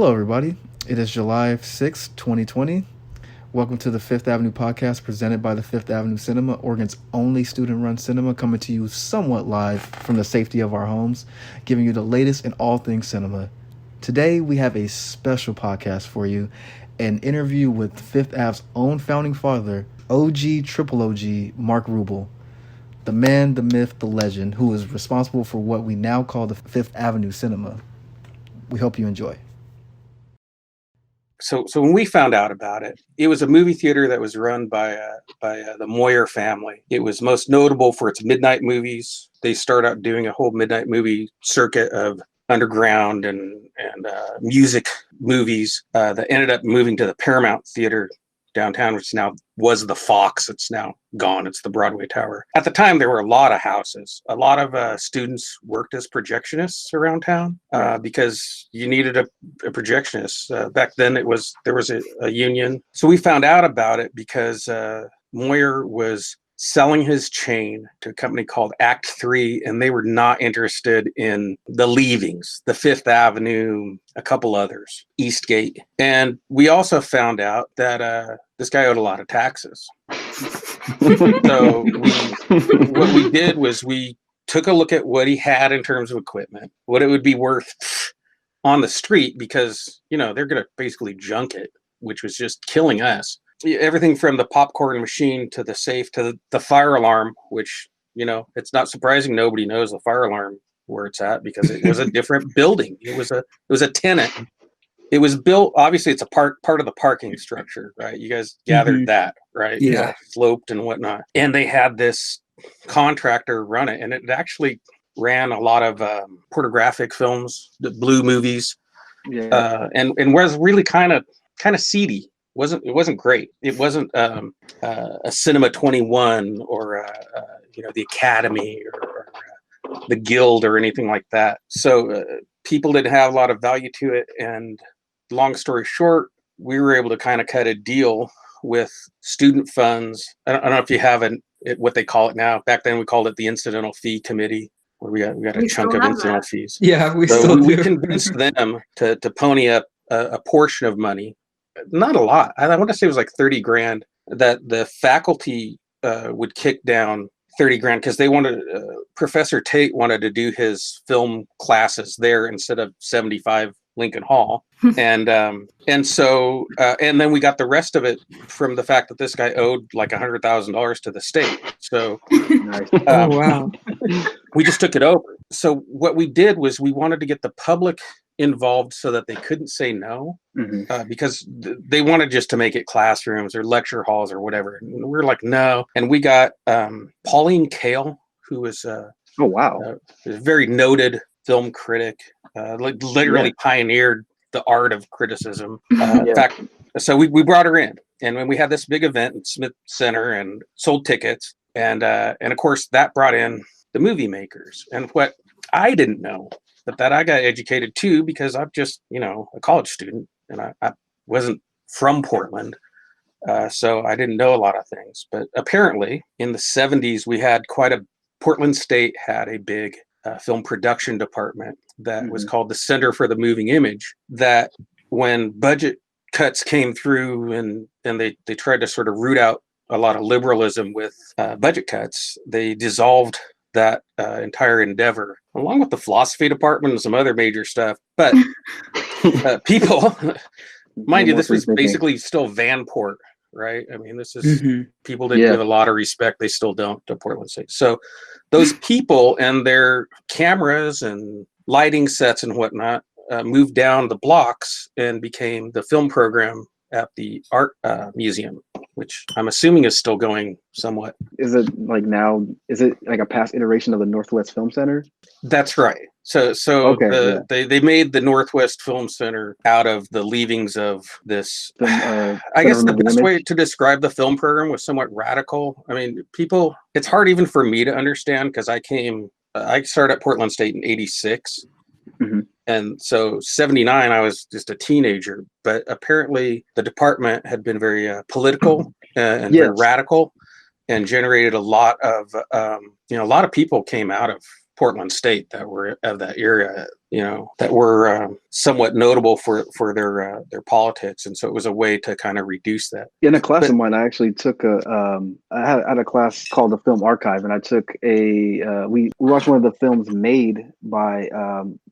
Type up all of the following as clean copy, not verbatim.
Hello, everybody. It is July 6th, 2020. Welcome to the Fifth Avenue podcast presented by the Fifth Avenue Cinema, Oregon's only student-run cinema, coming to you somewhat live from the safety of our homes, giving you the latest in all things cinema. Today, we have a special podcast for you, an interview with Fifth Ave's own founding father, OG Triple OG, Mark Ruibal, the man, the myth, the legend, who is responsible for what we now call the Fifth Avenue Cinema. We hope you enjoy. So when we found out about it, it was a movie theater that was run by the Moyer family. It was most notable for its midnight movies. They started out doing a whole midnight movie circuit of underground and music movies that ended up moving to the Paramount Theater downtown, which now was the Fox. It's now gone. It's the Broadway Tower. At the time, there were a lot of houses. A lot of students worked as projectionists around town because you needed a projectionist. Back then, there was a union. So we found out about it because Moyer was selling his chain to a company called Act 3, and they were not interested in the leavings, the Fifth Avenue, a couple others, Eastgate. And we also found out that this guy owed a lot of taxes. So what we did was we took a look at what he had in terms of equipment, what it would be worth on the street, because, they're going to basically junk it, which was just killing us. Everything from the popcorn machine to the safe to the fire alarm, which, it's not surprising nobody knows the fire alarm where it's at, because it was a different building. It was a tenant. It was built, obviously it's a part of the parking structure, right? You guys gathered that, right? Yeah. Sloped and whatnot. And they had this contractor run it, and it actually ran a lot of pornographic films, the blue movies, and was really kind of seedy. It wasn't great. It wasn't a Cinema 21 or the Academy or the Guild or anything like that. So people didn't have a lot of value to it. And long story short, we were able to kind of cut a deal with student funds. I don't know if you have what they call it now. Back then we called it the Incidental Fee Committee, where we got a chunk of incidental fees. Yeah, we convinced them to pony up a portion of money. Not a lot. I want to say it was like 30 grand that the faculty would kick down 30 grand because they wanted, Professor Tate wanted to do his film classes there instead of 75 Lincoln Hall. And so then we got the rest of it from the fact that this guy owed like $100,000 to the state. So wow. We just took it over. So what we did was we wanted to get the public involved so that they couldn't say no, because they wanted just to make it classrooms or lecture halls or whatever. And we were like, no. And we got Pauline Kael, who was a very noted film critic, literally pioneered the art of criticism. In fact, so we brought her in, and when we had this big event at Smith Center and sold tickets, and of course that brought in the movie makers. And what I didn't know, but that I got educated too, because I'm just, a college student, and I wasn't from Portland. So I didn't know a lot of things. But apparently in the 70s, Portland State had a big film production department that was called the Center for the Moving Image, that when budget cuts came through and they tried to sort of root out a lot of liberalism with budget cuts, they dissolved that entire endeavor, along with the philosophy department and some other major stuff. But people, mind you, this was basically still Vanport, right? I mean, this is people didn't give a lot of respect. They still don't to Portland State. So those people and their cameras and lighting sets and whatnot moved down the blocks and became the film program at the art museum, which I'm assuming is still going somewhat. Is it like a past iteration of the Northwest Film Center? That's right. So they made the Northwest Film Center out of the leavings of this. I guess the best way to describe the film program was somewhat radical. I mean, it's hard even for me to understand, because I started at Portland State in '86. And so 79, I was just a teenager, but apparently the department had been very political and very radical, and generated a lot of people came out of Portland State that were of that area. that were somewhat notable for their politics, and so it was a way to kind of reduce that. In a class of mine, I actually took I had a class called the Film Archive, and I took we watched one of the films made by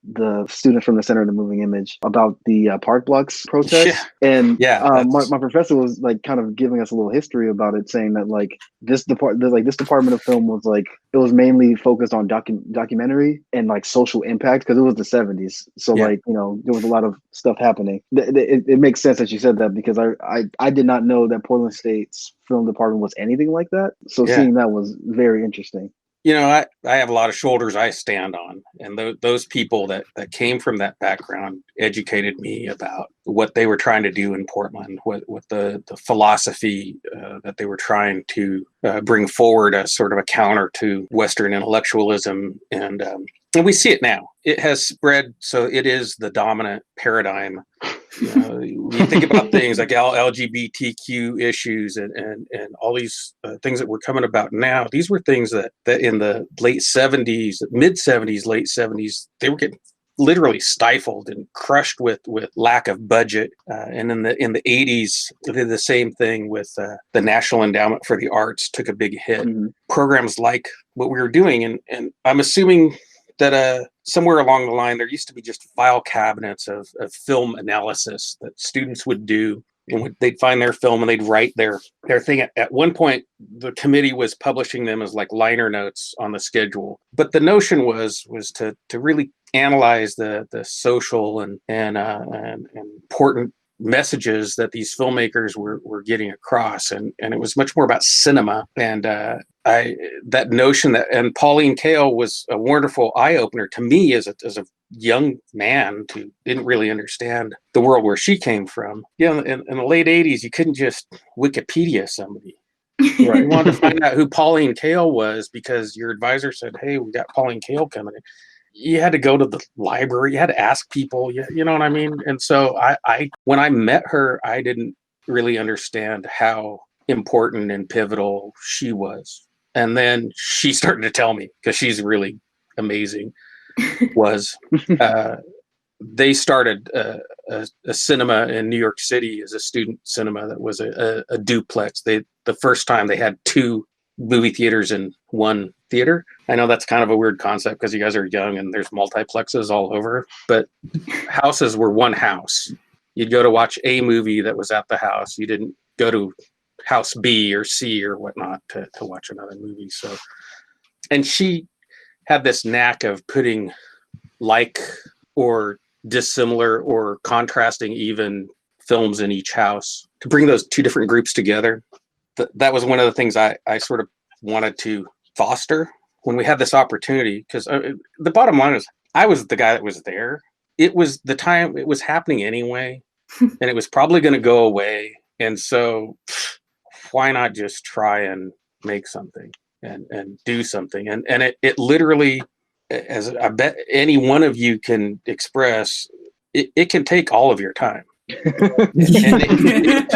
the student from the Center of the Moving Image about the Park Blocks protests. And my professor was like kind of giving us a little history about it, saying that like this department of film was like, it was mainly focused on documentary and like social impact, because it was the 70s. So there was a lot of stuff happening. It makes sense that you said that, because I did not know that Portland State's film department was anything like that. So seeing that was very interesting. I have a lot of shoulders I stand on, and those people that came from that background educated me about what they were trying to do in Portland, what the philosophy that they were trying to bring forward as sort of a counter to Western intellectualism. And we see it now. It has spread, so it is the dominant paradigm. You think about things like LGBTQ issues and all these things that we're coming about now. These were things that in the late 70s, mid 70s, late 70s, they were getting literally stifled and crushed with lack of budget. And in the 80s, they did the same thing with the National Endowment for the Arts, took a big hit. Mm-hmm. Programs like what we were doing, and I'm assuming that somewhere along the line, there used to be just file cabinets of film analysis that students would do. And they'd find their film and they'd write their thing. At one point, the committee was publishing them as like liner notes on the schedule. But the notion was to really analyze the social and important messages that these filmmakers were getting across, and it was much more about cinema. And that notion that, and Pauline Kael was a wonderful eye opener to me as a young man who didn't really understand the world where she came from. In the late 80s, you couldn't just Wikipedia somebody. Right. You wanted to find out who Pauline Kael was because your advisor said, "Hey, we got Pauline Kael coming in." You had to go to the library. You had to ask people. You know what I mean? And so I when I met her, I didn't really understand how important and pivotal she was. And then she started to tell me, because she's really amazing, they started a cinema in New York City as a student cinema that was a duplex. The first time they had 2 movie theaters in one theater. I know that's kind of a weird concept because you guys are young and there's multiplexes all over, but houses were one house. You'd go to watch a movie that was at the house. You didn't go to house B or C or whatnot to watch another movie. So, and she had this knack of putting like or dissimilar or contrasting even films in each house to bring those 2 different groups together. That was one of the things I sort of wanted to foster when we had this opportunity, because the bottom line is I was the guy that was there. It was the time it was happening anyway, and it was probably going to go away. And so why not just try and make something and do something? And it literally, as I bet any one of you can express, it can take all of your time. And it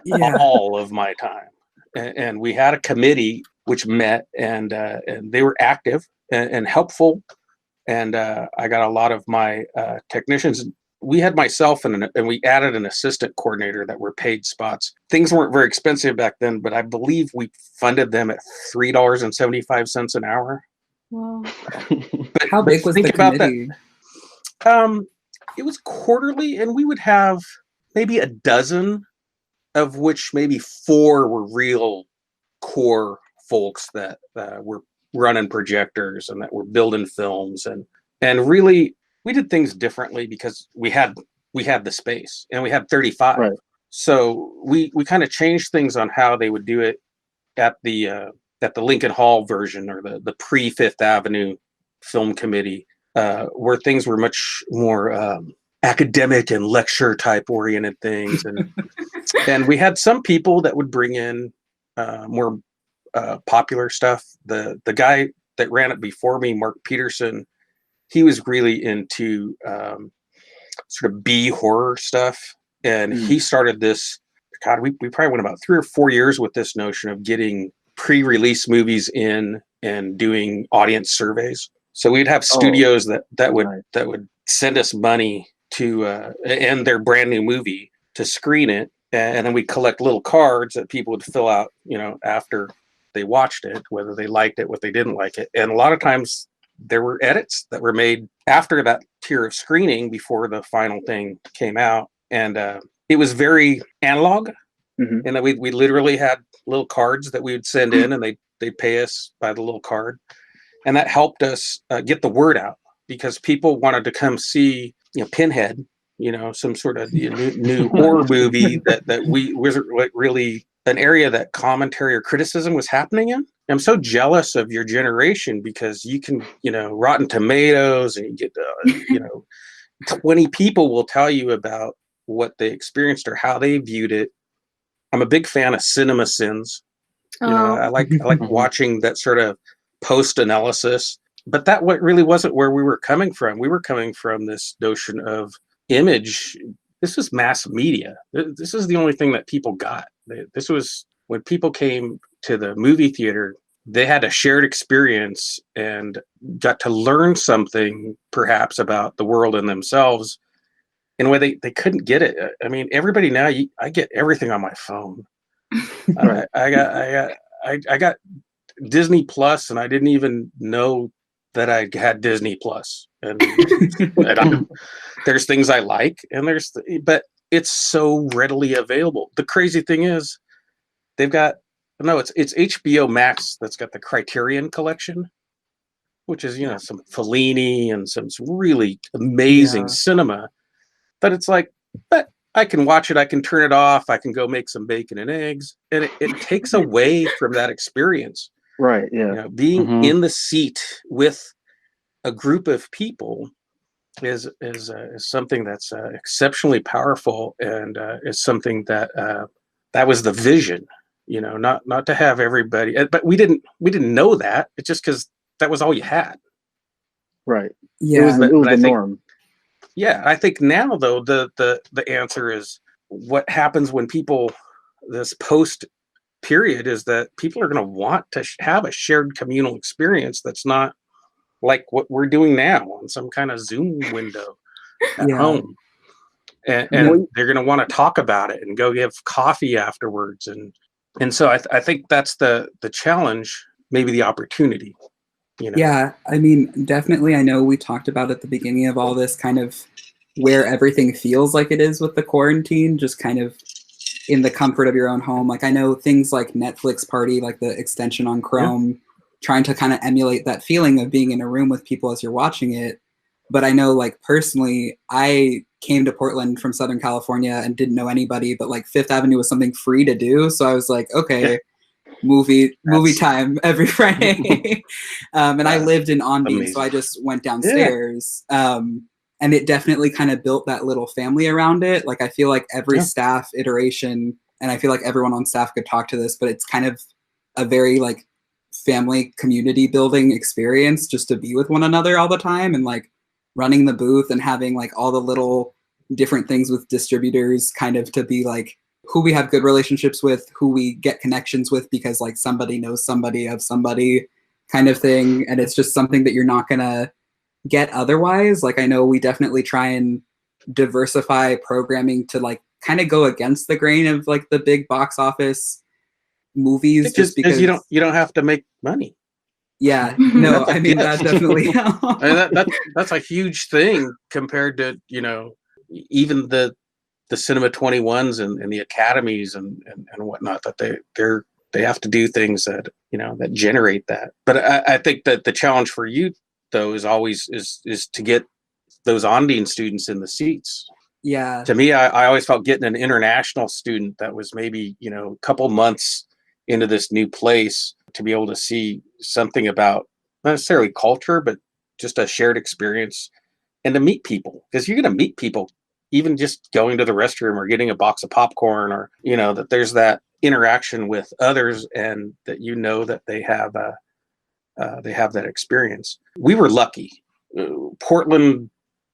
took all of my time. And we had a committee which met, and they were active and helpful. And I got a lot of my technicians. We had myself and we added an assistant coordinator that were paid spots. Things weren't very expensive back then, but I believe we funded them at $3.75 an hour. Wow. But how big was the committee? It was quarterly, and we would have maybe a dozen, of which maybe 4 were real core folks that were running projectors and that were building films, and really we did things differently because we had the space and we had 35. Right. So we kind of changed things on how they would do it at the Lincoln Hall version, or the pre-Fifth Avenue Film Committee, where things were much more academic and lecture type oriented things. And we had some people that would bring in more popular stuff. The guy that ran it before me, Mark Peterson, he was really into sort of B horror stuff. And he started this, God, we probably went about 3 or 4 years with this notion of getting pre-release movies in and doing audience surveys. So we'd have Oh, studios that right. would send us money to and their brand new movie to screen it, and then we collect little cards that people would fill out, after they watched it, whether they liked it, what they didn't like it. And a lot of times there were edits that were made after that tier of screening before the final thing came out, and it was very analog. Mm-hmm. And then we literally had little cards that we would send in, and they pay us by the little card, and that helped us get the word out, because people wanted to come see Pinhead, some sort of new horror movie that was really an area that commentary or criticism was happening in. I'm so jealous of your generation, because you can, Rotten Tomatoes, and you get, 20 people will tell you about what they experienced or how they viewed it. I'm a big fan of Cinema Sins. I like watching that sort of post analysis, but that really wasn't where we were coming from. We were coming from this notion of image. This was mass media. This is the only thing that people got. This was when people came to the movie theater, they had a shared experience and got to learn something perhaps about the world and themselves in a way they couldn't get it. I mean, everybody now, I get everything on my phone. Right. I got Disney Plus, and I didn't even know that I had Disney Plus. And, there's things I like, and but it's so readily available. The crazy thing is, they've got it's HBO Max that's got the Criterion collection, which is some Fellini and some really amazing cinema. But it's like, but I can watch it, I can turn it off, I can go make some bacon and eggs, and it takes away from that experience. Right. Yeah. Being in the seat with a group of people is something that's exceptionally powerful, and is something that was the vision. Not to have everybody, but we didn't know that. It's just because that was all you had. Right. Yeah. It was the norm. Yeah, I think now though the answer is what happens when people, this post period, is that people are going to want to have a shared communal experience that's not like what we're doing now on some kind of Zoom window at home, and they're going to want to talk about it and go give coffee afterwards, and so I think that's the challenge, maybe the opportunity. Yeah, I mean, definitely. I know we talked about at the beginning of all this kind of where everything feels like it is with the quarantine, just kind of in the comfort of your own home. Like I know things like Netflix Party, like the extension on Chrome, trying to kind of emulate that feeling of being in a room with people as you're watching it. But I know, like personally, I came to Portland from Southern California and didn't know anybody, but like Fifth Avenue was something free to do. So I was like, okay, movie time every Friday. And I lived in Ondine, so I just went downstairs. And it definitely kind of built that little family around it. Like I feel like every staff iteration, and I feel like everyone on staff could talk to this, but it's kind of a very like family community building experience just to be with one another all the time, and like running the booth and having like all the little different things with distributors kind of to be like who we have good relationships with, who we get connections with because like somebody knows somebody of somebody kind of thing. And it's just something that you're not going to get otherwise. Like I know we definitely try and diversify programming to like kind of go against the grain of like the big box office movies, just because you don't have to make money. Yeah, no, I mean that definitely I mean, that's a huge thing compared to even the Cinema 21s and the academies and whatnot, that they have to do things that that generate that. But I think that the challenge for you though is always is to get those Ondine students in the seats. Yeah. To me, I always felt getting an international student that was maybe a couple months into this new place to be able to see something about not necessarily culture, but just a shared experience, and to meet people, because you're going to meet people even just going to the restroom or getting a box of popcorn, or that there's that interaction with others, and that that they have that experience. We were lucky. Portland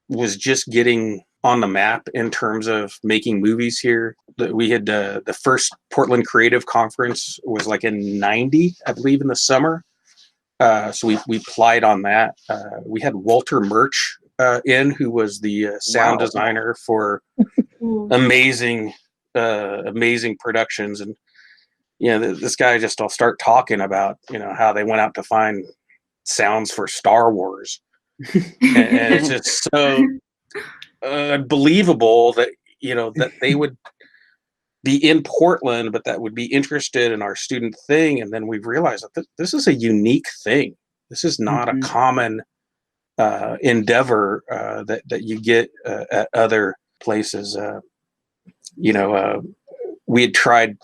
was just getting on the map in terms of making movies here. We had the first Portland Creative Conference was like in '90, I believe, in the summer. So we applied on that. We had Walter Murch who was the sound designer for amazing productions. And this guy I'll start talking about how they went out to find sounds for Star Wars, and it's just so unbelievable that that they would be in Portland, but that would be interested in our student thing. And then we realized that this is a unique thing. This is not a common endeavor that you get at other places. We had tried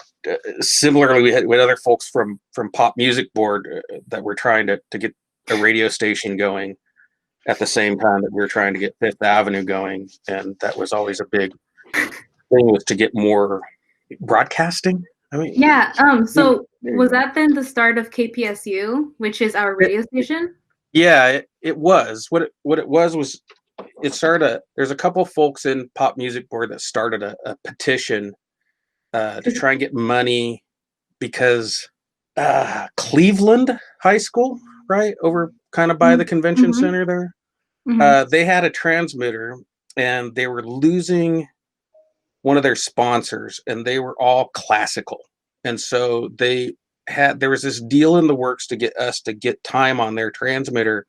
similarly. We had other folks from Pop Music Board that were trying to get a radio station going at the same time that we were trying to get Fifth Avenue going, and that was always a big thing, was to get more broadcasting. I mean, yeah. So was that then the start of KPSU, which is our radio station? Yeah, it was. What it was it started. There's a couple folks in Pop Music Board that started a petition to try and get money because Cleveland High School, right over kind of by the convention center there, they had a transmitter and they were losing one of their sponsors, and they were all classical. And so there was this deal in the works to get us to get time on their transmitter,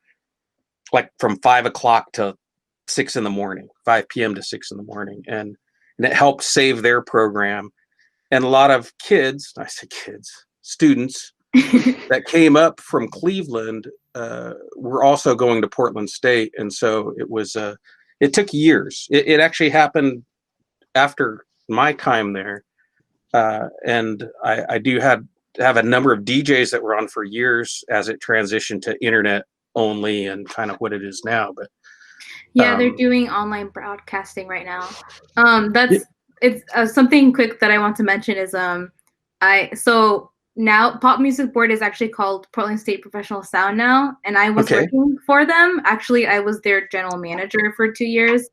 like from 5 o'clock to 6 in the morning, 5 p.m. to 6 in the morning. And it helped save their program. And a lot of kids, students that came up from Cleveland were also going to Portland State. And so it took years. It actually happened after my time there, and I do have a number of DJs that were on for years as it transitioned to internet only and kind of what it is now. But yeah, they're doing online broadcasting right now. It's something quick that I want to mention is so now Pop Music Board is actually called Portland State Professional Sound now, and I was working for them. Actually, I was their general manager for 2 years.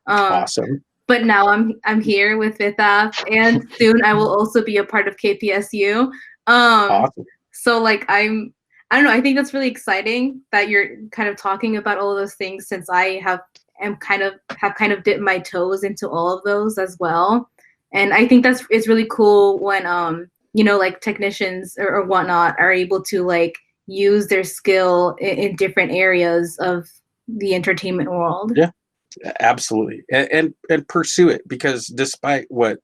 Awesome. But now I'm here with Fifth Ave, and soon I will also be a part of KPSU. Awesome. So like I don't know. I think that's really exciting that you're kind of talking about all of those things, since I have kind of dipped my toes into all of those as well. And I think it's really cool when like technicians or whatnot are able to like use their skill in different areas of the entertainment world. Yeah. Absolutely. And pursue it, because despite what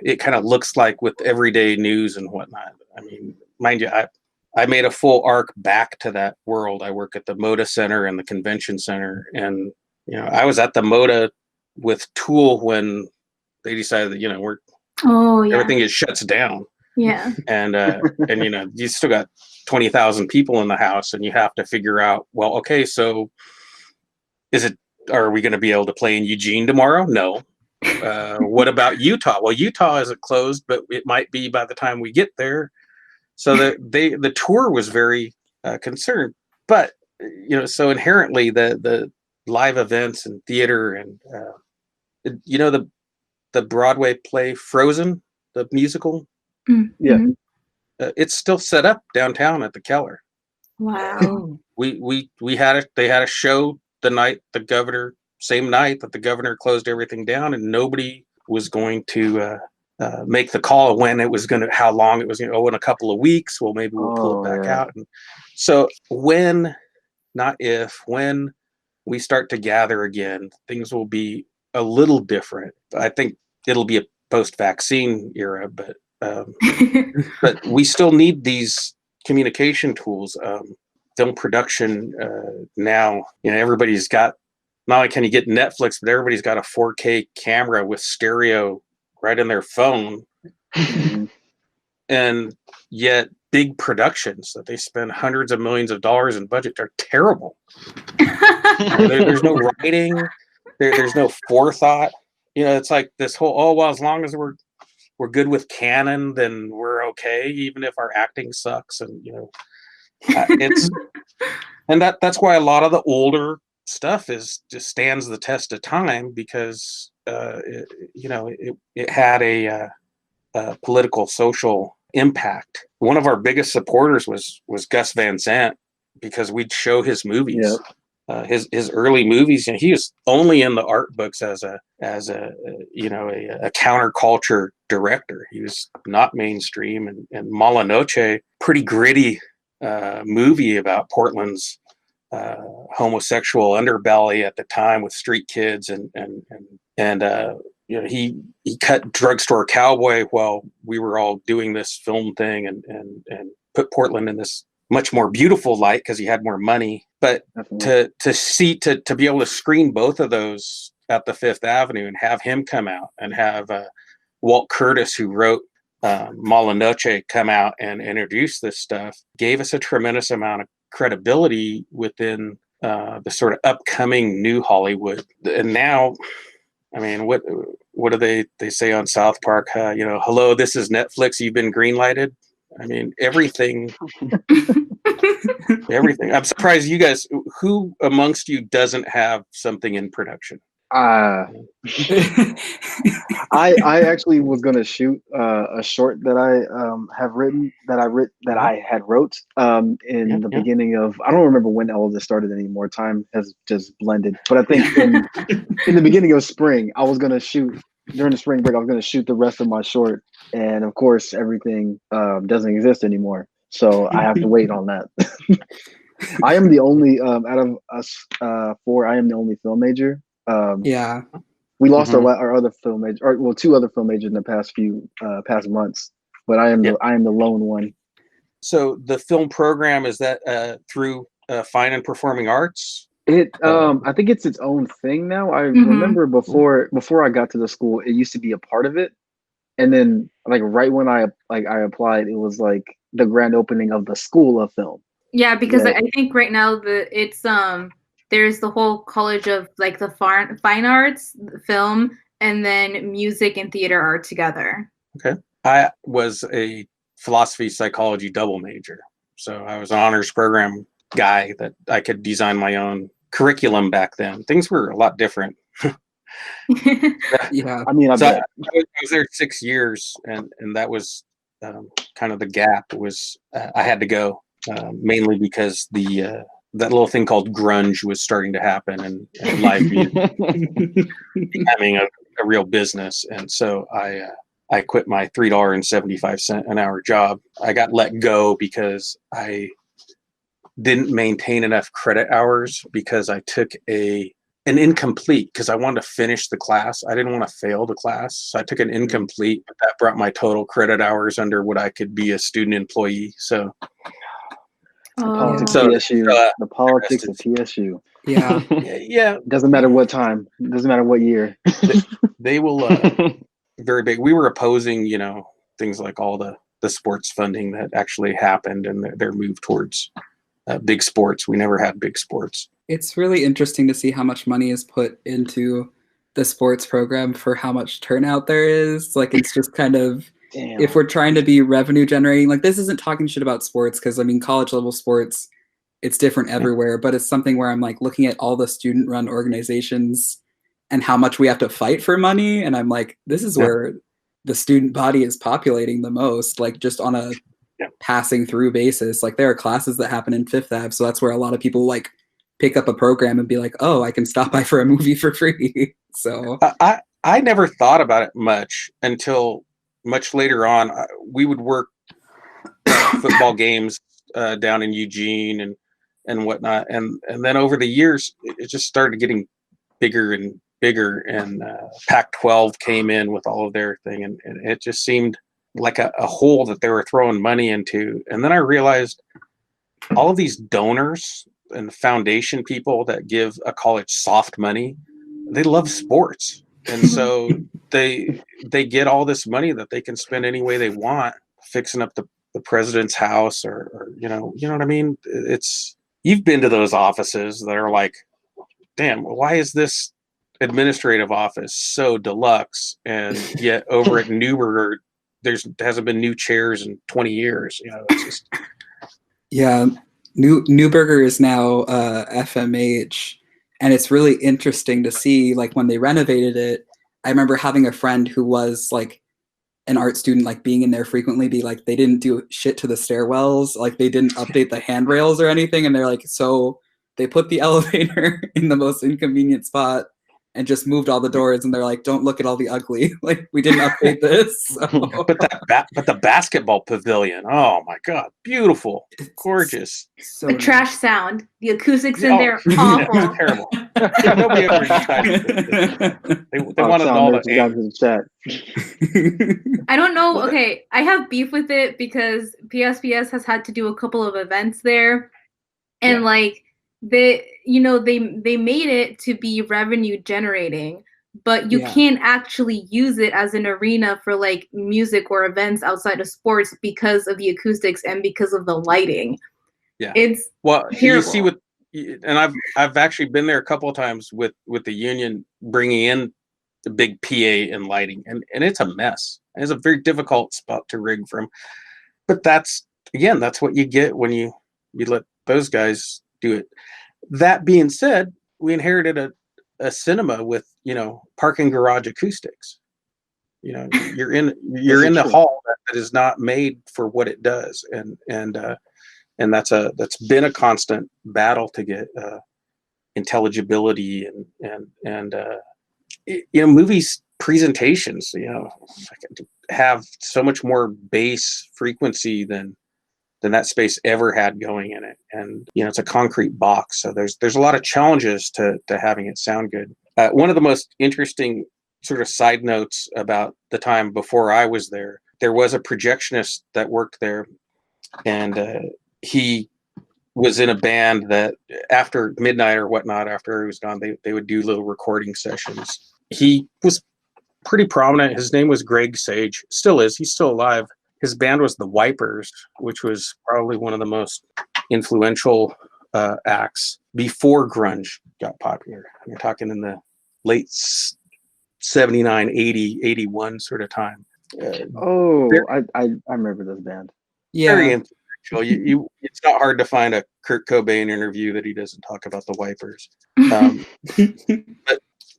it kind of looks like with everyday news and whatnot, I mean, mind you, I made a full arc back to that world. I work at the Moda Center and the Convention Center, and I was at the Moda with Tool when they decided that everything is shuts down. Yeah. And you still got 20,000 people in the house, and you have to figure out, well, okay, so are we going to be able to play in Eugene tomorrow? No. What about Utah? Well, Utah isn't closed, but it might be by the time we get there. So the tour was very concerned. But so inherently the live events and theater and the Broadway play Frozen, the musical. Mm-hmm. It's still set up downtown at the Keller. Wow. They had a show same night that the governor closed everything down, and nobody was going to make the call of how long it was going to. In a couple of weeks, well, maybe we'll pull it back out. And so when we start to gather again, things will be a little different. I think it'll be a post-vaccine era, but but we still need these communication tools. Film production now, everybody's got, not only can you get Netflix, but everybody's got a 4K camera with stereo right in their phone. And yet big productions that they spend hundreds of millions of dollars in budget are terrible. There's no writing, there's no forethought. It's like this whole, as long as we're good with Canon, then we're okay, even if our acting sucks. And that's why a lot of the older stuff just stands the test of time, because it had a political, social impact. One of our biggest supporters was Gus Van Sant, because we'd show his movies. Yep. His early movies, and he was only in the art books as a counterculture director. He was not mainstream. And Mala Noche, pretty gritty movie about Portland's homosexual underbelly at the time with street kids, and he cut Drugstore Cowboy while we were all doing this film thing, and put Portland in this much more beautiful light because he had more money. But to be able to screen both of those at the Fifth Avenue and have him come out, and have Walt Curtis, who wrote Mala Noche, come out and introduce this stuff, gave us a tremendous amount of credibility within the sort of upcoming new Hollywood. And now, I mean, what do they say on South Park? Hello, this is Netflix. You've been greenlighted. I mean, everything. Everything. I'm surprised you guys. Who amongst you doesn't have something in production? I actually was gonna shoot a short that I have written, that I had wrote in the beginning of, I don't remember when all of this started anymore. Time has just blended. But I think in the beginning of spring, I was gonna shoot, during the spring break, I was gonna shoot the rest of my short, and of course everything doesn't exist anymore. So I have to wait on that. I am the only out of us four. I am the only film major. Yeah, we lost our other film major, or well, two other film majors in the past months. But I am the lone one. So the film program, is that through Fine and Performing Arts? I think it's its own thing now. I remember before I got to the school, it used to be a part of it, and then like right when I applied, it was like the grand opening of the School of Film. Yeah, because I think right now it's there's the whole college of like the fine arts, film, and then music and theater are together. Okay. I was a philosophy psychology double major, so I was an honors program guy that I could design my own curriculum back then. Things were a lot different. Yeah. I mean, I was there 6 years, and that was kind of the gap. Was I had to go mainly because that little thing called grunge was starting to happen, and live music becoming a real business. And so I quit my $3.75 an hour job. I got let go because I didn't maintain enough credit hours, because I took an incomplete, because I wanted to finish the class. I didn't want to fail the class. So I took an incomplete, but that brought my total credit hours under what I could be a student employee. So the politics of TSU. The politics of TSU. Yeah. Yeah. Doesn't matter what time. Doesn't matter what year. They will very big. We were opposing, things like all the sports funding that actually happened, and their move towards big sports. We never had big sports. It's really interesting to see how much money is put into the sports program for how much turnout there is. Like, it's just kind of, damn. If we're trying to be revenue generating, like, this isn't talking shit about sports, because I mean, college level sports, it's different everywhere, but it's something where I'm like looking at all the student run organizations and how much we have to fight for money. And I'm like, this is where the student body is populating the most, like just on a passing through basis. Like, there are classes that happen in Fifth Ave. So that's where a lot of people like pick up a program and be like, oh, I can stop by for a movie for free. So I never thought about it much until much later on. We would work football games down in Eugene and whatnot. And then over the years, it just started getting bigger and bigger. And Pac-12 came in with all of their thing. And it just seemed like a hole that they were throwing money into. And then I realized all of these donors and foundation people that give a college soft money, they love sports. And so they get all this money that they can spend any way they want, fixing up the president's house, or you know what I mean? You've been to those offices that are like, damn, why is this administrative office so deluxe? And yet over at Newburgh, there hasn't been new chairs in 20 years. It's just. Yeah. Newburgh is now FMH, and it's really interesting to see, like, when they renovated it. I remember having a friend who was like an art student like being in there frequently be like, they didn't do shit to the stairwells, like they didn't update the handrails or anything, and they're like, so they put the elevator in the most inconvenient spot and just moved all the doors, and they're like, don't look at all the ugly, like we didn't update this. So. But the basketball pavilion, oh my god, beautiful, gorgeous. So the trash sound, the acoustics in there, awful. Yeah, terrible. Nobody ever decided they wanted all the chat. I don't know. Okay, I have beef with it because PSPS has had to do a couple of events there, and like they made it to be revenue generating, but you can't actually use it as an arena for like music or events outside of sports because of the acoustics and because of the lighting. Yeah, it's terrible. You see and I've actually been there a couple of times with the union bringing in the big PA and lighting, and it's a mess. It's a very difficult spot to rig from, but that's what you get when you let those guys do it. That being said, we inherited a cinema with parking garage acoustics. You're in the hall that is not made for what it does, and that's been a constant battle to get intelligibility and movies presentations have so much more bass frequency than that space ever had going in it, and it's a concrete box, so there's a lot of challenges to having it sound good. One of the most interesting sort of side notes about the time before I was there was a projectionist that worked there, and he was in a band that after midnight or whatnot, after he was gone, they would do little recording sessions. He was pretty prominent. His name was Greg Sage, still is. He's still alive. His band was the Wipers, which was probably one of the most influential acts before grunge got popular. You're talking in the late 79, 80, 81 sort of time. I remember this band. Yeah. Very influential. It's not hard to find a Kurt Cobain interview that he doesn't talk about the Wipers.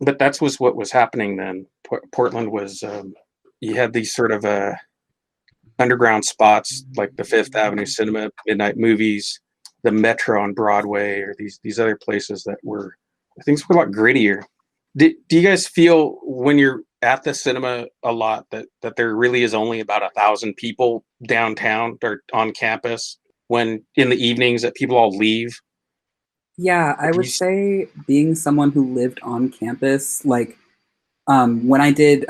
But that was what was happening then. Portland was, you had these sort of underground spots like the Fifth Avenue Cinema, Midnight Movies, the Metro on Broadway, or these other places that were, I think, a lot grittier. Do you guys feel when you're at the cinema a lot that there really is only about 1,000 people downtown or on campus, when in the evenings that people all leave? Yeah, I would say being someone who lived on campus, like when I did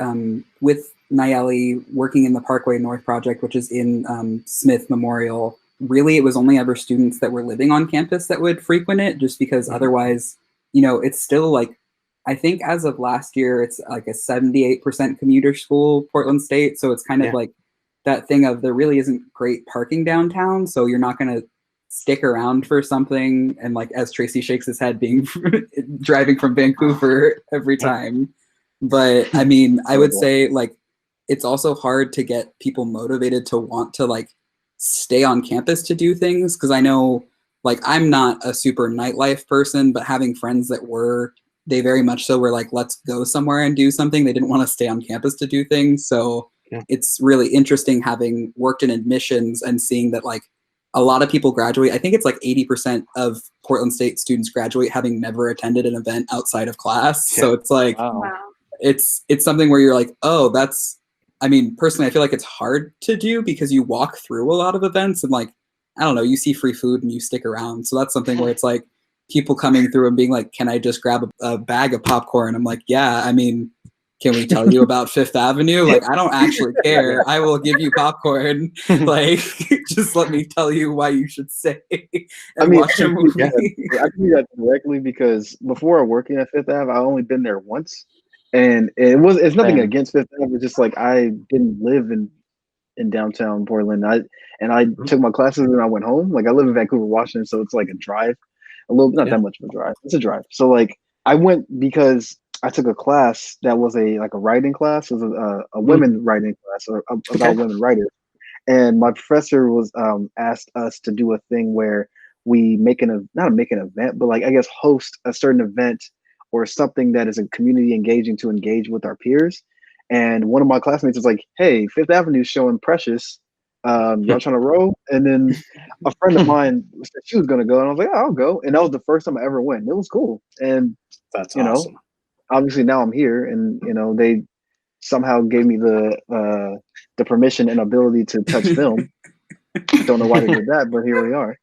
with Nayeli working in the Parkway North project, which is in Smith Memorial, really it was only ever students that were living on campus that would frequent it, just because otherwise, it's still like, I think as of last year, it's like a 78% commuter school, Portland State. So it's kind of like that thing of there really isn't great parking downtown. So you're not going to stick around for something. And like, as Tracy shakes his head, being driving from Vancouver every time. But I mean, I would say like, it's also hard to get people motivated to want to like stay on campus to do things. Cause I know like, I'm not a super nightlife person, but having friends that were, they very much so were like, let's go somewhere and do something. They didn't want to stay on campus to do things. So it's really interesting having worked in admissions and seeing that like a lot of people graduate. I think it's like 80% of Portland State students graduate having never attended an event outside of class. Yeah. So it's like, it's something where you're like, oh, that's, I mean, personally, I feel like it's hard to do because you walk through a lot of events and like, I don't know, you see free food and you stick around. So that's something where it's like people coming through and being like, can I just grab a bag of popcorn? I'm like, yeah, I mean, can we tell you about Fifth Avenue? Like, I don't actually care. I will give you popcorn. Like, just let me tell you why you should stay and watch a movie. I can do that directly because before working at Fifth Ave, I only been there once. And it's nothing against Fifth Ave. It's just like I didn't live in downtown Portland. I took my classes and I went home. Like I live in Vancouver, Washington, so it's like a drive. Not that much of a drive. It's a drive. So like I went because I took a class that was a writing class. It was a women writing class about women writers. And my professor was asked us to do a thing where we not make an event, but like I guess host a certain event or something that is a community engaging to engage with our peers. And one of my classmates was like, "Hey, Fifth Avenue's showing Precious. Y'all trying to roll?" And then a friend of mine said she was gonna go, and I was like, "Oh, I'll go." And that was the first time I ever went. It was cool. And That's you know, awesome. obviously now I'm here, and they somehow gave me the permission and ability to touch film. Don't know why they did that, but here we are.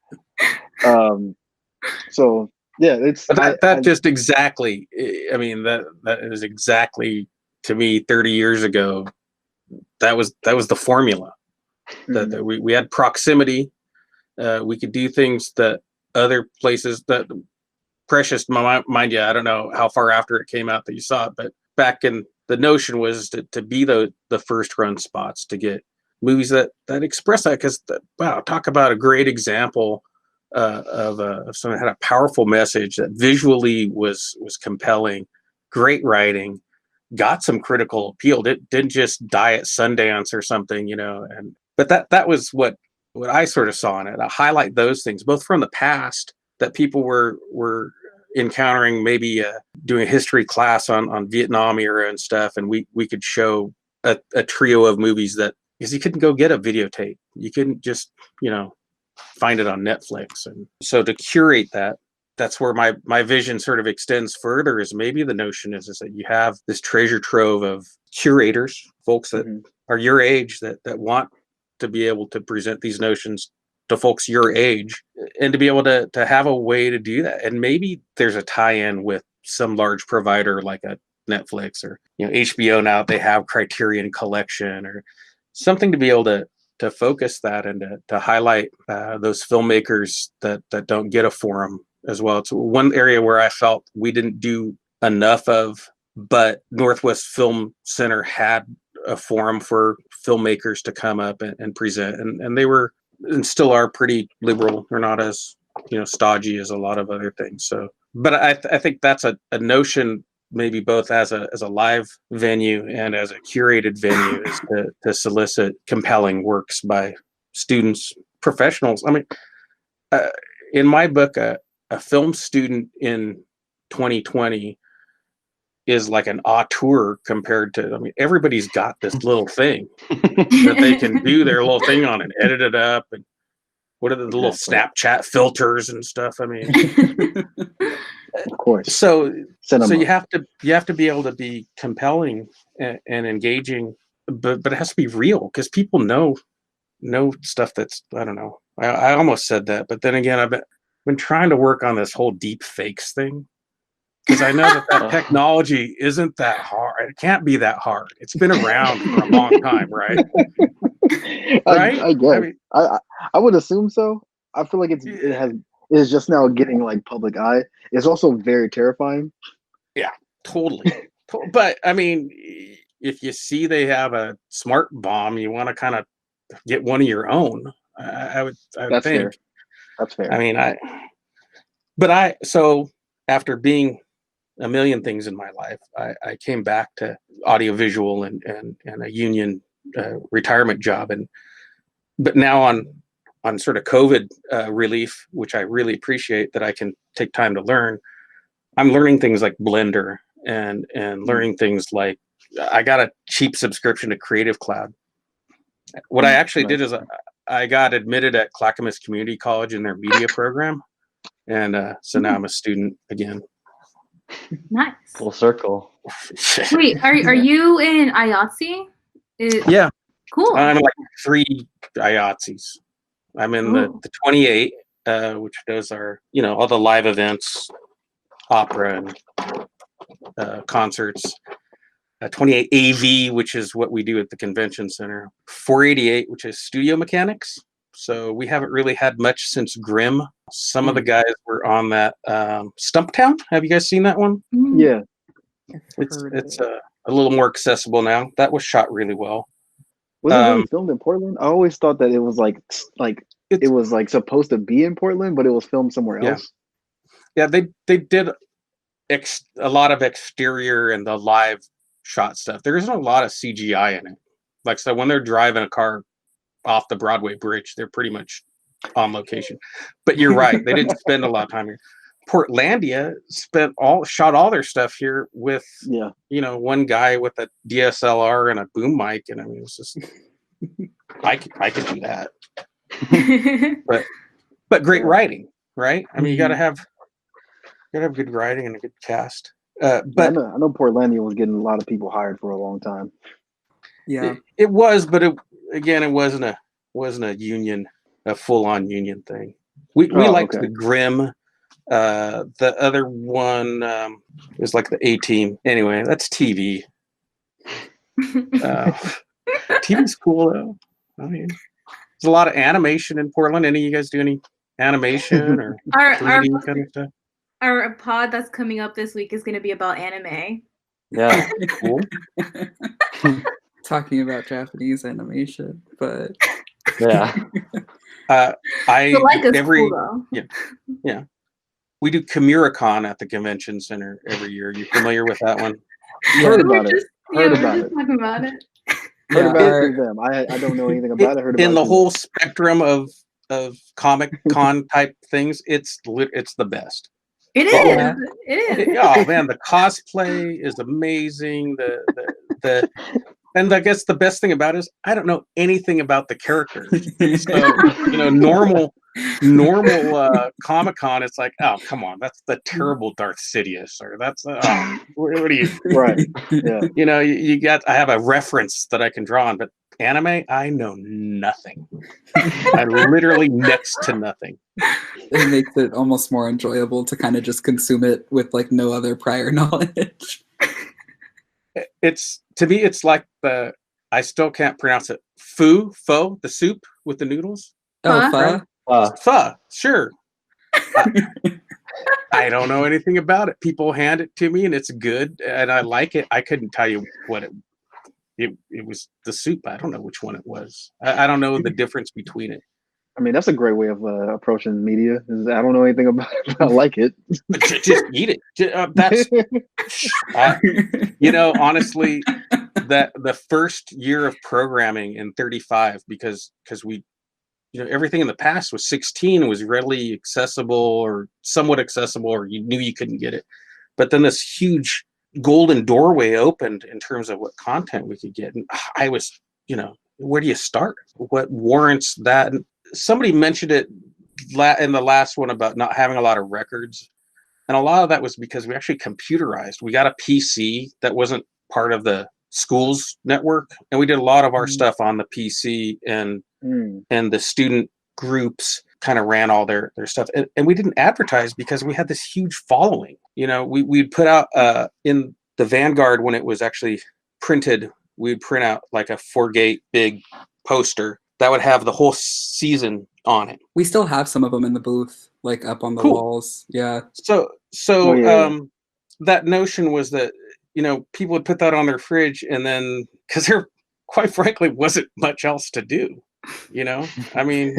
So yeah, it's But that just exactly. I mean, that is exactly, to me, 30 years ago. That was the formula. That we had proximity. We could do things that other places that Precious, mind you, I don't know how far after it came out that you saw it, but back in the notion was to be the first run spots, to get movies that express that. Because wow, talk about a great example of someone that had a powerful message that visually was compelling, great writing, got some critical appeal. It didn't just die at Sundance or something, but that was what I sort of saw in it. I highlight those things, both from the past that people were encountering, maybe doing a history class on Vietnam era and stuff, and we could show a trio of movies that, because you couldn't go get a videotape, you couldn't just find it on Netflix. And so to curate that's where my vision sort of extends further, is maybe the notion is that you have this treasure trove of curators, folks that are your age, that want to be able to present these notions to folks your age, and to be able to have a way to do that. And maybe there's a tie-in with some large provider like a Netflix or HBO. Now they have Criterion Collection or something to be able to focus that and to highlight those filmmakers that don't get a forum as well. It's one area where I felt we didn't do enough of, but Northwest Film Center had a forum for filmmakers to come up and present, and they were, and still are, pretty liberal. They're not as stodgy as a lot of other things. So, but I think that's a notion, maybe both as a live venue and as a curated venue, is to solicit compelling works by students, professionals. I mean, in my book, a film student in 2020 is like an auteur compared to, I mean, everybody's got this little thing that they can do their little thing on and edit it up. And what are the little Snapchat filters and stuff? I mean, of course. So Cinema. So you have to be able to be compelling and engaging, but it has to be real, because people know stuff that's, I don't know. I almost said that, but then again, I've been trying to work on this whole deep fakes thing, because I know that technology isn't that hard. It can't be that hard. It's been around for a long time, right? Right? I guess. I mean, I would assume so. I feel like it's just now getting like public eye. It's also very terrifying. Yeah, totally. But I mean, if you see they have a smart bomb, you want to kind of get one of your own. I would That's think. fair. That's fair. I mean, so after being a million things in my life, I came back to audiovisual and a union retirement job, but now on sort of COVID relief, which I really appreciate that I can take time to learn. I'm learning things like Blender and learning things like, I got a cheap subscription to Creative Cloud. What I actually did is I got admitted at Clackamas Community College in their media program, and so now I'm a student again. Nice. Full circle. Wait, are you in IATSE? Yeah. Cool. I'm like 3 IATSEs. I'm in the 28, which does our, all the live events, opera and concerts. 28 AV, which is what we do at the convention center. 488, which is studio mechanics. So we haven't really had much since Grimm. Some of the guys were on that Stumptown. Have you guys seen that one? Yeah. It's a little more accessible now. That was shot really well. Was it really filmed in Portland? I always thought that it was like it was like supposed to be in Portland, but it was filmed somewhere else. Yeah, they did a lot of exterior and the live shot stuff. There isn't a lot of CGI in it. Like, so when they're driving a car off the Broadway bridge, they're pretty much on location. But you're right, they didn't spend a lot of time here. Portlandia shot all their stuff here with one guy with a DSLR and a boom mic, and I mean, it was just I could do that. but great writing, right? I mean, you gotta have good writing and a good cast. But I know Portlandia was getting a lot of people hired for a long time. Yeah, it was, but it wasn't a union, a full-on union thing. We liked the Grimm. The other one is like the A-Team. Anyway, that's TV. TV's cool though. I mean, there's a lot of animation in Portland. Any of you guys do any animation or 3D kind of stuff? Our pod that's coming up this week is going to be about anime. Yeah, cool. Talking about Japanese animation, but yeah. Yeah. We do KimuraCon at the convention center every year. You familiar with that one? Heard about it. Talking about it. Heard about it through them. I don't know anything about it. Heard about in the it whole spectrum of Comic Con type things, it's the best. It is. Yeah. It is. Oh man, the cosplay is amazing. The and I guess the best thing about it is I don't know anything about the characters. So normal Comic Con, it's like, oh come on, that's the terrible Darth Sidious, or that's what are you right? Yeah. I have a reference that I can draw on, but anime, I know nothing. I literally next to nothing. It makes it almost more enjoyable to kind of just consume it with like no other prior knowledge. It's like I still can't pronounce it. Pho, the soup with the noodles. Oh, pho. Pho, sure. I don't know anything about it. People hand it to me and it's good and I like it. I couldn't tell you what it was. The soup. I don't know which one it was. I don't know the difference between it. I mean, that's a great way of approaching media. I don't know anything about it, but I like it. Just eat it. That's honestly, that the first year of programming in 35, because we, everything in the past was 16 was readily accessible or somewhat accessible, or you knew you couldn't get it. But then this huge golden doorway opened in terms of what content we could get, and I was, where do you start? What warrants that? And somebody mentioned it in the last one about not having a lot of records. And a lot of that was because we actually computerized. We got a PC that wasn't part of the school's network. And we did a lot of our stuff on the PC, and the student groups kind of ran all their stuff. And we didn't advertise because we had this huge following. We'd put out in the Vanguard, when it was actually printed, we'd print out like a 4-gate big poster that would have the whole season on it. We still have some of them in the booth, like up on the walls. Yeah. So that notion was that, people would put that on their fridge, and then, because there, quite frankly, wasn't much else to do. I mean,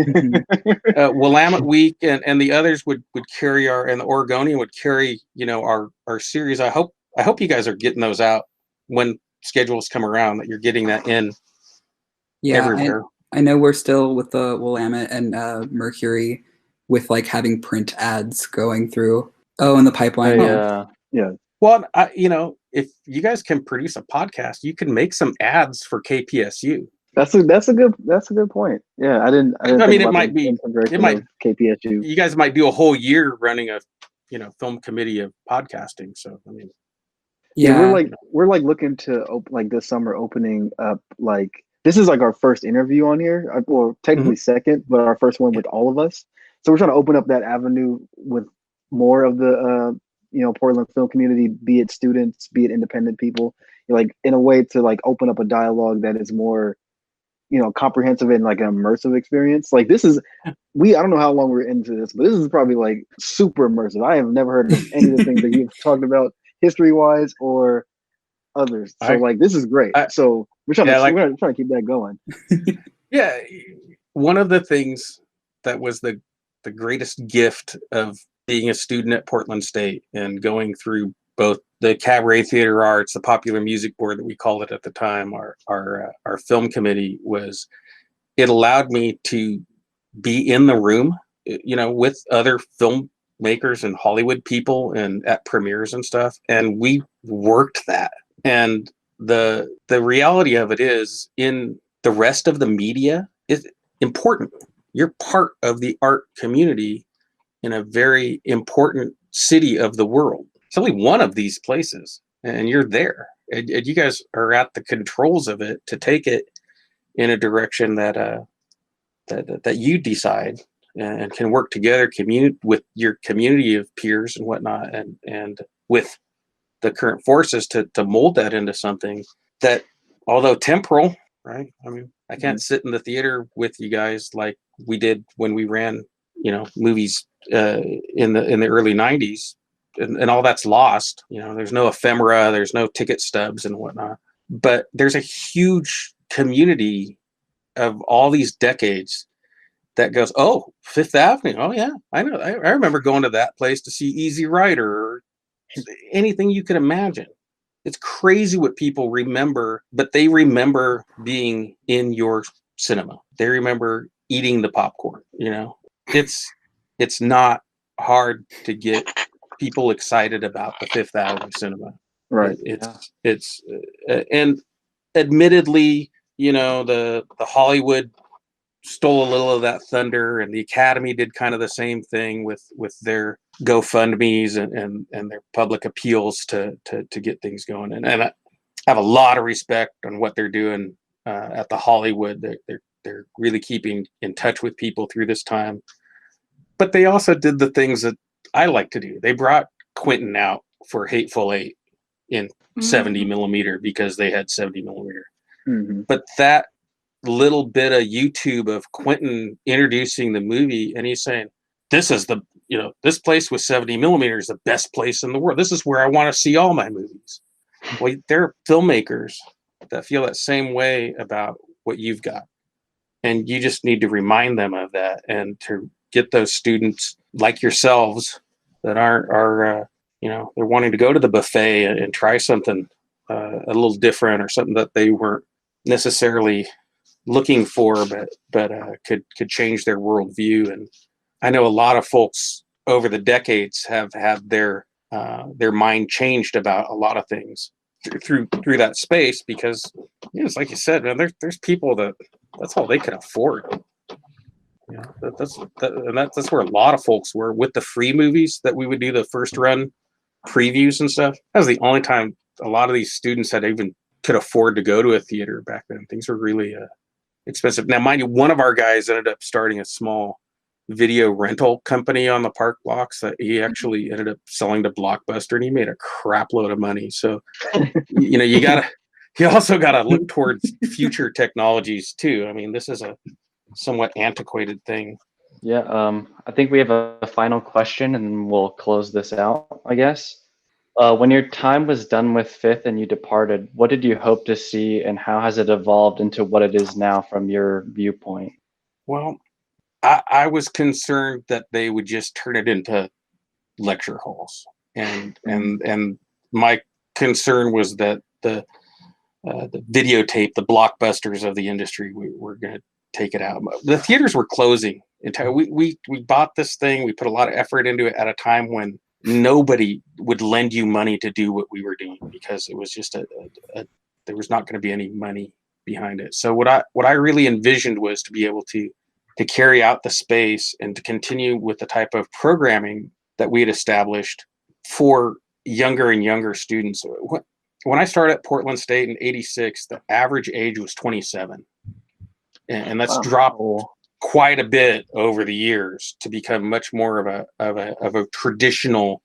Willamette Week and the others would carry and the Oregonian would carry, our series. I hope you guys are getting those out when schedules come around, that you're getting that in everywhere. I know we're still with the Willamette and Mercury with like having print ads going through. Oh, in the pipeline. Yeah. Well, if you guys can produce a podcast, you can make some ads for KPSU. That's a good point. Yeah, I didn't I mean, it might KPSU. You guys might do a whole year running a film committee of podcasting. So I mean, yeah, we're looking to this summer opening up this is like our first interview on here, or technically second, but our first one with all of us. So we're trying to open up that avenue with more of the Portland film community, be it students, be it independent people, in a way to open up a dialogue that is more comprehensive and like an immersive experience. This is I don't know how long we're into this, but this is probably super immersive. I have never heard of any of the things that you've talked about history wise or others. So this is great. So we're trying to keep that going. Yeah. One of the things that was the greatest gift of being a student at Portland State and going through both the Cabaret Theater Arts, the Popular Music Board that we called it at the time, our film committee, was it allowed me to be in the room, with other film filmmakers and Hollywood people and at premieres and stuff, and we worked that. And the reality of it is, in the rest of the media is important. You're part of the art community in a very important city of the world. It's only one of these places, and you're there. And you guys are at the controls of it to take it in a direction that you decide, and can work together, with your community of peers and whatnot, and with the current forces to mold that into something that, although temporal, right? I mean, I can't sit in the theater with you guys like we did when we ran, movies in the early 90s, and all that's lost. There's no ephemera, there's no ticket stubs and whatnot, but there's a huge community of all these decades that goes, oh, Fifth Avenue. Oh yeah, I know. I remember going to that place to see Easy Rider or anything you could imagine. It's crazy what people remember, but they remember being in your cinema. They remember eating the popcorn. It's not hard to get people excited about the Fifth Avenue cinema. Right. It's and admittedly, the Hollywood stole a little of that thunder, and the Academy did kind of the same thing with their GoFundMes and their public appeals to get things going. And I have a lot of respect on what they're doing at the Hollywood. They're really keeping in touch with people through this time. But they also did the things that I like to do. They brought Quentin out for Hateful Eight in 70 millimeter because they had 70 millimeter. Mm-hmm. But that little bit of YouTube of Quentin introducing the movie, and he's saying, this is this place with 70 millimeters, the best place in the world. This is where I want to see all my movies. Well, there are filmmakers that feel that same way about what you've got. And you just need to remind them of that, and to get those students like yourselves that are they're wanting to go to the buffet and try something a little different, or something that they weren't necessarily looking for, but could change their worldview. And I know a lot of folks over the decades have had their mind changed about a lot of things through that space, because it's like you said, man, there's people that's all they can afford. That's where a lot of folks were with the free movies that we would do the first run previews and stuff. That was the only time a lot of these students had even could afford to go to a theater back then. Things were really expensive. Now, mind you, one of our guys ended up starting a small video rental company on the park blocks that he actually ended up selling to Blockbuster, and he made a crap load of money. So, you also gotta look towards future technologies too. I mean, this is a somewhat antiquated thing. Yeah, I think we have a final question, and we'll close this out, I guess. When your time was done with Fifth and you departed, what did you hope to see, and how has it evolved into what it is now from your viewpoint? Well, I was concerned that they would just turn it into lecture halls, and my concern was that the videotape, the Blockbusters of the industry, were going to take it out. The theaters were closing entirely. We bought this thing. We put a lot of effort into it at a time when nobody would lend you money to do what we were doing, because it was just there was not going to be any money behind it. So what I really envisioned was to be able to carry out the space and to continue with the type of programming that we had established for younger and younger students. When I started at Portland State in '86, the average age was 27, and that's dropped quite a bit over the years to become much more of a traditional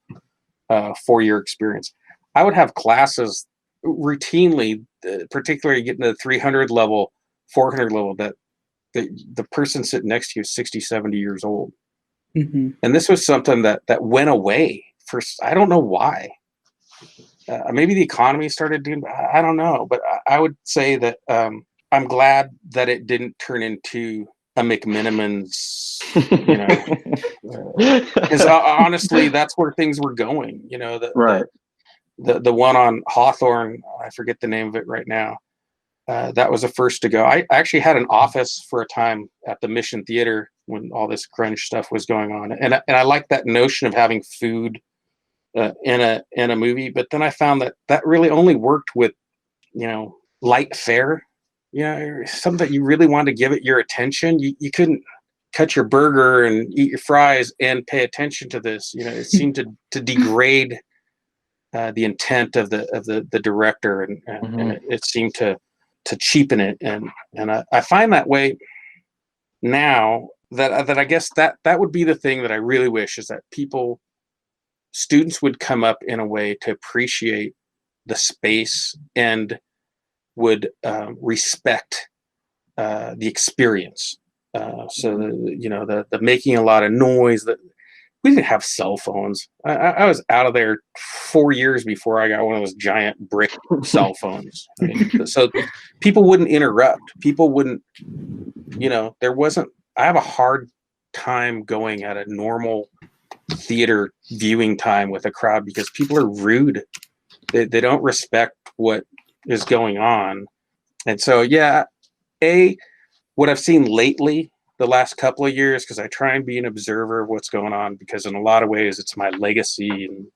4-year experience. I would have classes routinely, particularly getting to the 300 level, 400 level, that the person sitting next to you is 60, 70 years old. Mm-hmm. And this was something that went away for, I don't know why. Maybe the economy started doing, I don't know, but I would say that I'm glad that it didn't turn into a McMiniman's, because honestly, that's where things were going. The one on Hawthorne, I forget the name of it right now. That was the first to go. I actually had an office for a time at the Mission Theater when all this grunge stuff was going on. And I like that notion of having food in a movie, but then I found that really only worked with, light fare, something that you really wanted to give it your attention. You couldn't cut your burger and eat your fries and pay attention to this. It seemed to degrade the intent of the director, and it seemed to cheapen it. And I find that way now that I guess that would be the thing that I really wish, is that students would come up in a way to appreciate the space and would respect the experience. So the making a lot of noise, that we didn't have cell phones. I was out of there 4 years before I got one of those giant brick cell phones. So people wouldn't interrupt. People wouldn't, I have a hard time going at a normal theater viewing time with a crowd because people are rude. They don't respect what is going on. And so, what I've seen lately, the last couple of years, because I try and be an observer of what's going on, because in a lot of ways it's my legacy and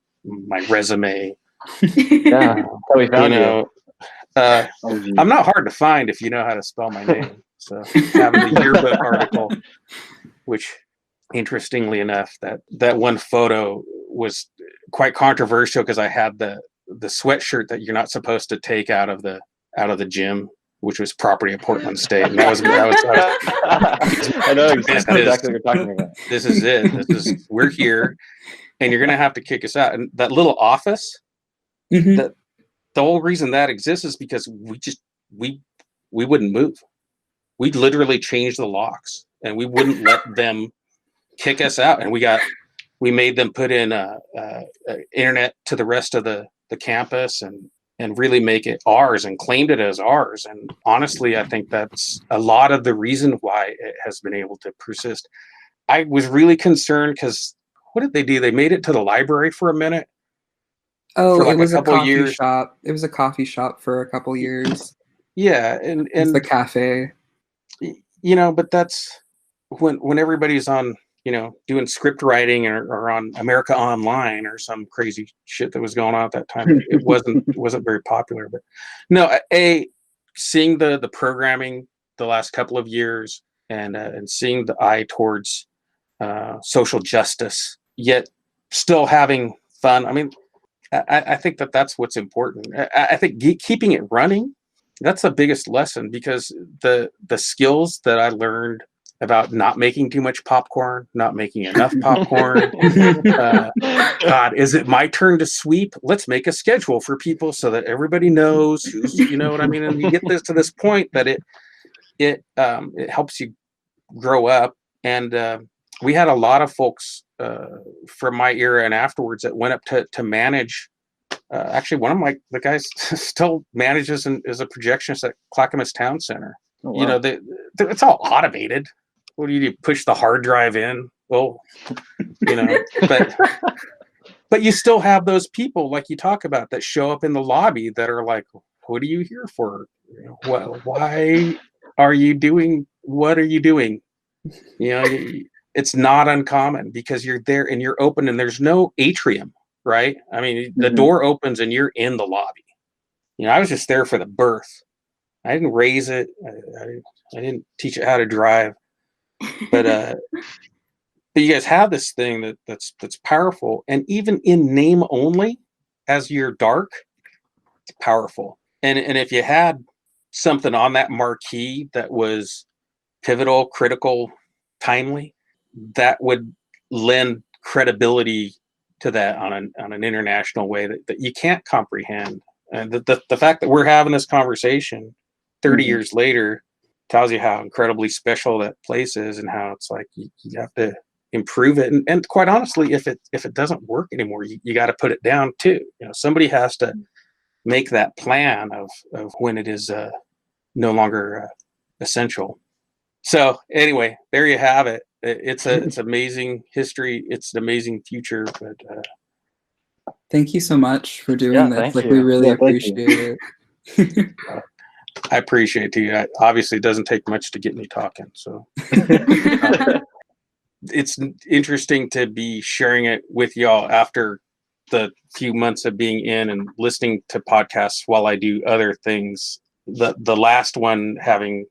my resume. Yeah, we found you. I'm not hard to find if you know how to spell my name. So having the yearbook article, which interestingly enough, that one photo was quite controversial because I had the sweatshirt that you're not supposed to take out of the gym, which was property of Portland State. And that was I know exactly what you're talking about. This is it. We're here, and you're gonna have to kick us out. And that little office, the whole reason that exists is because we wouldn't move. We'd literally change the locks, and we wouldn't let them kick us out. And we made them put in internet to the rest of the campus and really make it ours and claimed it as ours. And honestly, I think that's a lot of the reason why it has been able to persist. I was really concerned because what did they do? They made it to the library for a minute. Oh, it was a coffee shop. It was a coffee shop for a couple years. Yeah, and it's the cafe. But that's when everybody's on, doing script writing or on America Online or some crazy shit that was going on at that time. It wasn't very popular. But no, seeing the programming the last couple of years and seeing the eye towards social justice, yet still having fun. I mean, I think that's what's important. I think keeping it running, that's the biggest lesson, because the skills that I learned about not making too much popcorn, not making enough popcorn. God, is it my turn to sweep? Let's make a schedule for people so that everybody knows who's, you know what I mean? And you get to this point that it helps you grow up. And we had a lot of folks from my era and afterwards that went up to manage. Actually, one of the guys still manages as a projectionist at Clackamas Town Center. Oh, wow. It's all automated. What do you do? Push the hard drive in? Well, but you still have those people like you talk about that show up in the lobby that are like, what are you here for? Why are you doing? What are you doing? It's not uncommon because you're there and you're open and there's no atrium, right? I mean, the door opens and you're in the lobby. I was just there for the birth. I didn't raise it. I didn't teach it how to drive. But you guys have this thing that's powerful, and even in name only, as you're dark, it's powerful. And if you had something on that marquee that was pivotal, critical, timely, that would lend credibility to that on an international way that you can't comprehend. And the fact that we're having this conversation 30 years later tells you how incredibly special that place is and how it's like you have to improve it. And quite honestly, if it doesn't work anymore, you got to put it down too. Somebody has to make that plan of when it is no longer essential. So anyway, there you have it. It's amazing history. It's an amazing future. But thank you so much for doing this. We really appreciate it. I appreciate it too. Obviously, it doesn't take much to get me talking. So it's interesting to be sharing it with y'all after the few months of being in and listening to podcasts while I do other things. The last one, having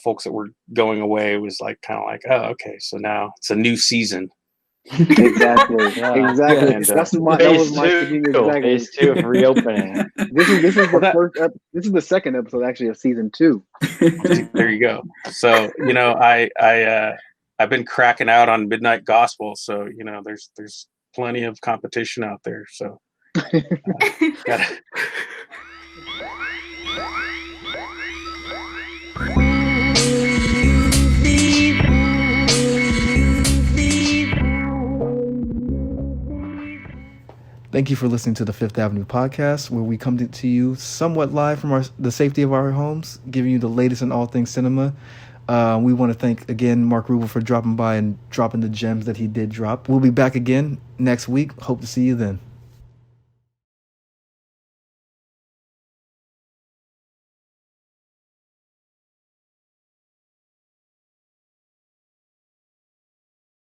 folks that were going away, was like kind of like, oh, okay, so now it's a new season. Exactly. Yeah. Exactly. And, That was phase my thinking. Exactly. phase 2 of reopening. This is the first. This is the second episode actually of season 2. There you go. So I've been cracking out on Midnight Gospel, so there's plenty of competition out there. So gotta. Thank you for listening to the Fifth Avenue podcast, where we come to you somewhat live from the safety of our homes, giving you the latest in all things cinema. We want to thank again Mark Ruibal for dropping by and dropping the gems that he did drop. We'll be back again next week. Hope to see you then.